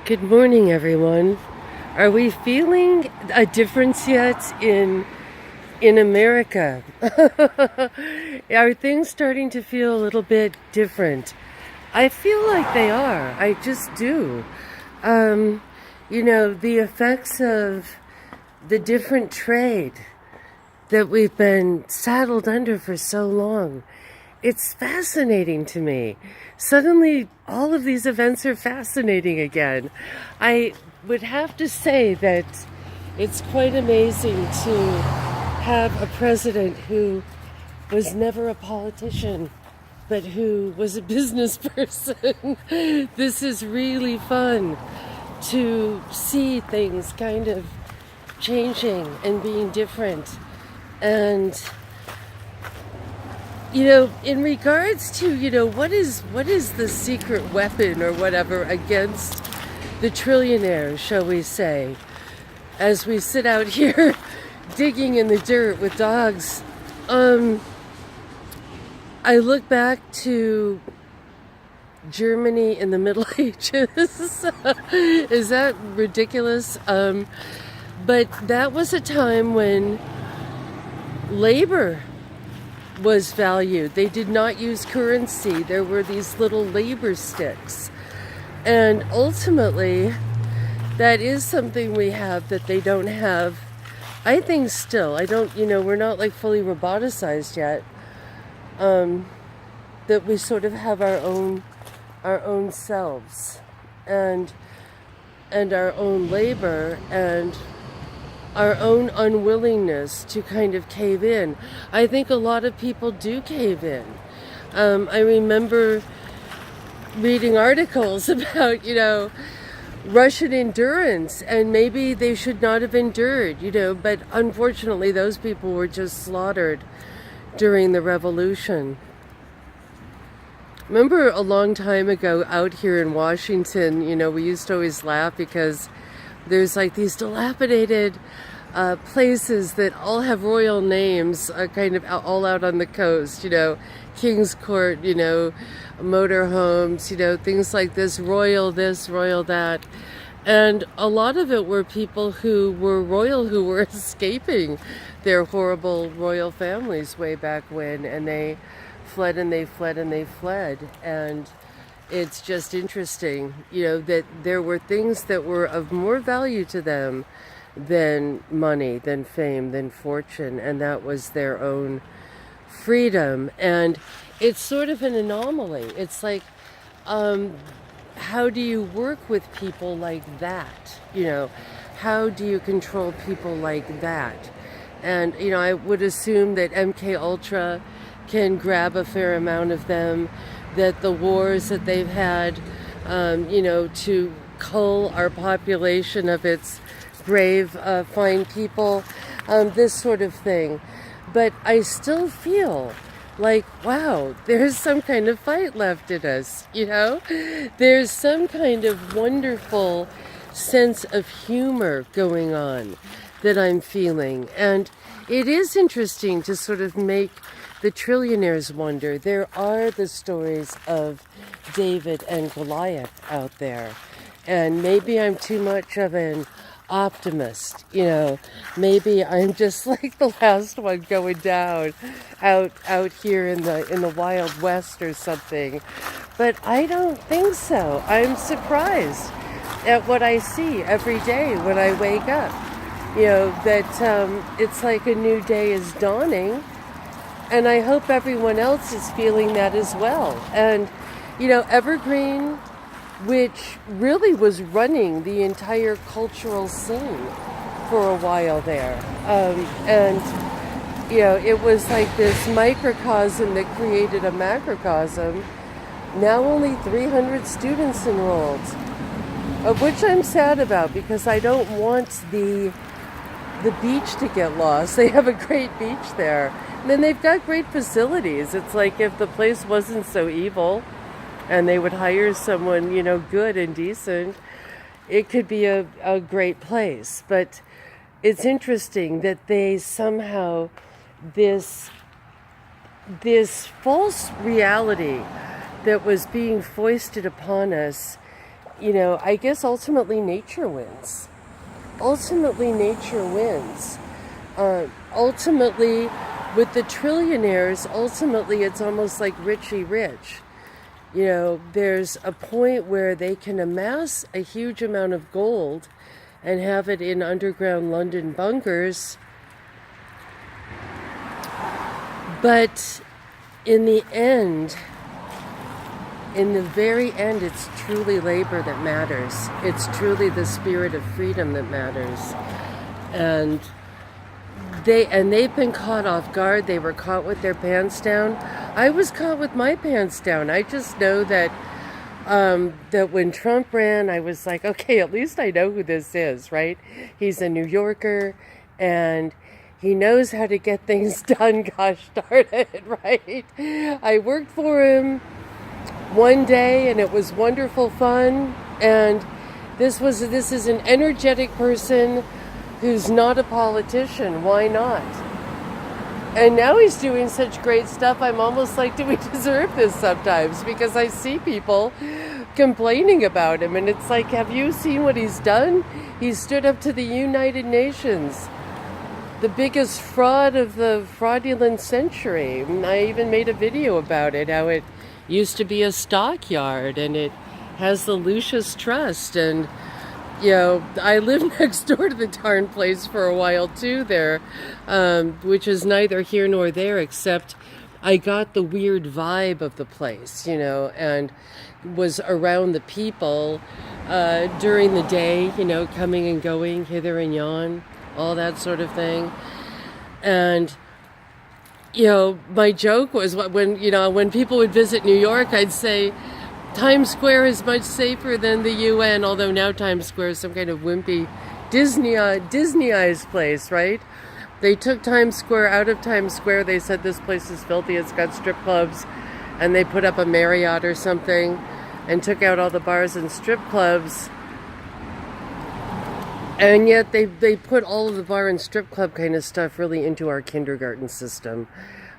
Good morning, everyone. Are we feeling a difference yet in America? Are things starting to feel a little bit different? I feel like they are. I just do. The effects of the different trade that we've been saddled under for so long. It's fascinating to me. Suddenly, all of these events are fascinating again. I would have to say that it's quite amazing to have a president who was never a politician, but who was a business person. This is really fun to see things kind of changing and being different. And in regards to, what is the secret weapon or whatever against the trillionaires, shall we say, as we sit out here digging in the dirt with dogs, I look back to Germany in the Middle Ages. Is that ridiculous? But that was a time when labor was valued. They did not use currency. There were these little labor sticks. And ultimately, that is something we have that they don't have. I think still, we're not like fully roboticized yet. That we sort of have our own selves and our own labor and our own unwillingness to kind of cave in. I think a lot of people do cave in. I remember reading articles about, Russian endurance, and maybe they should not have endured, but unfortunately those people were just slaughtered during the revolution. Remember a long time ago out here in Washington, we used to always laugh because there's like these dilapidated places that all have royal names, kind of all out on the coast, King's Court, motorhomes, things like this, royal that. And a lot of it were people who were royal who were escaping their horrible royal families way back when, and they fled and they fled and they fled. And it's just interesting, that there were things that were of more value to them than money, than fame, than fortune, and that was their own freedom. And it's sort of an anomaly. It's like, how do you work with people like that? How do you control people like that? And, I would assume that MK Ultra can grab a fair amount of them, that the wars that they've had, to cull our population of its brave, fine people, this sort of thing. But I still feel like, wow, there's some kind of fight left in us, There's some kind of wonderful sense of humor going on that I'm feeling. And it is interesting to sort of make the trillionaires wonder. There are the stories of David and Goliath out there. And maybe I'm too much of an optimist, maybe I'm just like the last one going down out here in the Wild West or something. But I don't think so. I'm surprised at what I see every day when I wake up. That it's like a new day is dawning. And I hope everyone else is feeling that as well. And, Evergreen, which really was running the entire cultural scene for a while there. It was like this microcosm that created a macrocosm. Now only 300 students enrolled, of which I'm sad about because I don't want the beach to get lost. They have a great beach there. And then they've got great facilities. It's like if the place wasn't so evil and they would hire someone, good and decent, it could be a great place. But it's interesting that they somehow, this false reality that was being foisted upon us I guess ultimately nature wins. Ultimately, nature wins. Ultimately, with the trillionaires, ultimately it's almost like Richie Rich. There's a point where they can amass a huge amount of gold and have it in underground London bunkers. But in the end, in the very end, it's truly labor that matters. It's truly the spirit of freedom that matters. And they've been caught off guard. They were caught with their pants down. I was caught with my pants down. I just know that that when Trump ran, I was like, okay, at least I know who this is, right? He's a New Yorker, and he knows how to get things done, gosh darn it, right? I worked for him one day, and it was wonderful fun, and this is an energetic person who's not a politician. Why not? And now he's doing such great stuff. I'm almost like, do we deserve this sometimes? Because I see people complaining about him, and it's like, have you seen what he's done? He stood up to the United Nations, the biggest fraud of the fraudulent century. And I even made a video about it, how it used to be a stockyard, and it has the Lucius Trust. And I lived next door to the darn place for a while too there, which is neither here nor there, except I got the weird vibe of the place, and was around the people during the day, coming and going hither and yon, all that sort of thing. And my joke was when people would visit New York, I'd say Times Square is much safer than the UN, although now Times Square is some kind of wimpy Disneyized place, right? They took Times Square out of Times Square. They said this place is filthy, it's got strip clubs, and they put up a Marriott or something and took out all the bars and strip clubs. And yet they put all of the bar and strip club kind of stuff really into our kindergarten system.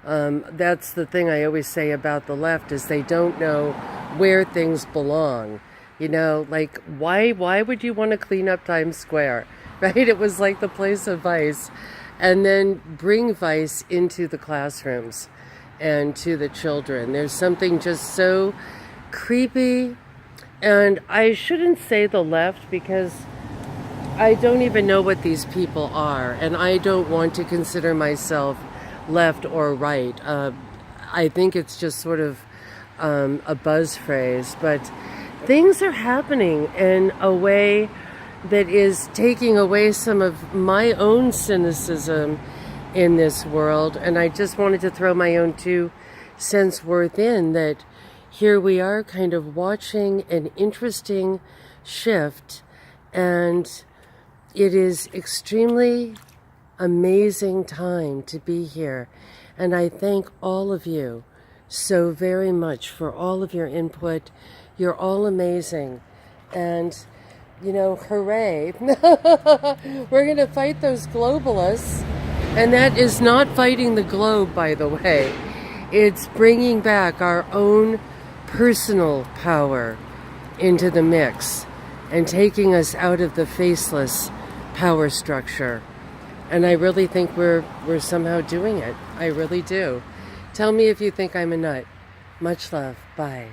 That's the thing I always say about the left, is they don't know where things belong. Like, why would you want to clean up Times Square, right? It was like the place of vice. And then bring vice into the classrooms and to the children. There's something just so creepy. And I shouldn't say the left, because I don't even know what these people are, and I don't want to consider myself left or right. I think it's just sort of a buzz phrase, but things are happening in a way that is taking away some of my own cynicism in this world. And I just wanted to throw my own 2 cents worth in, that here we are kind of watching an interesting shift, and it is extremely amazing time to be here. And I thank all of you so very much for all of your input. You're all amazing. And, hooray. We're going to fight those globalists. And that is not fighting the globe, by the way. It's bringing back our own personal power into the mix and taking us out of the faceless power structure. And I really think we're somehow doing it. I really do. Tell me if you think I'm a nut. Much love. Bye.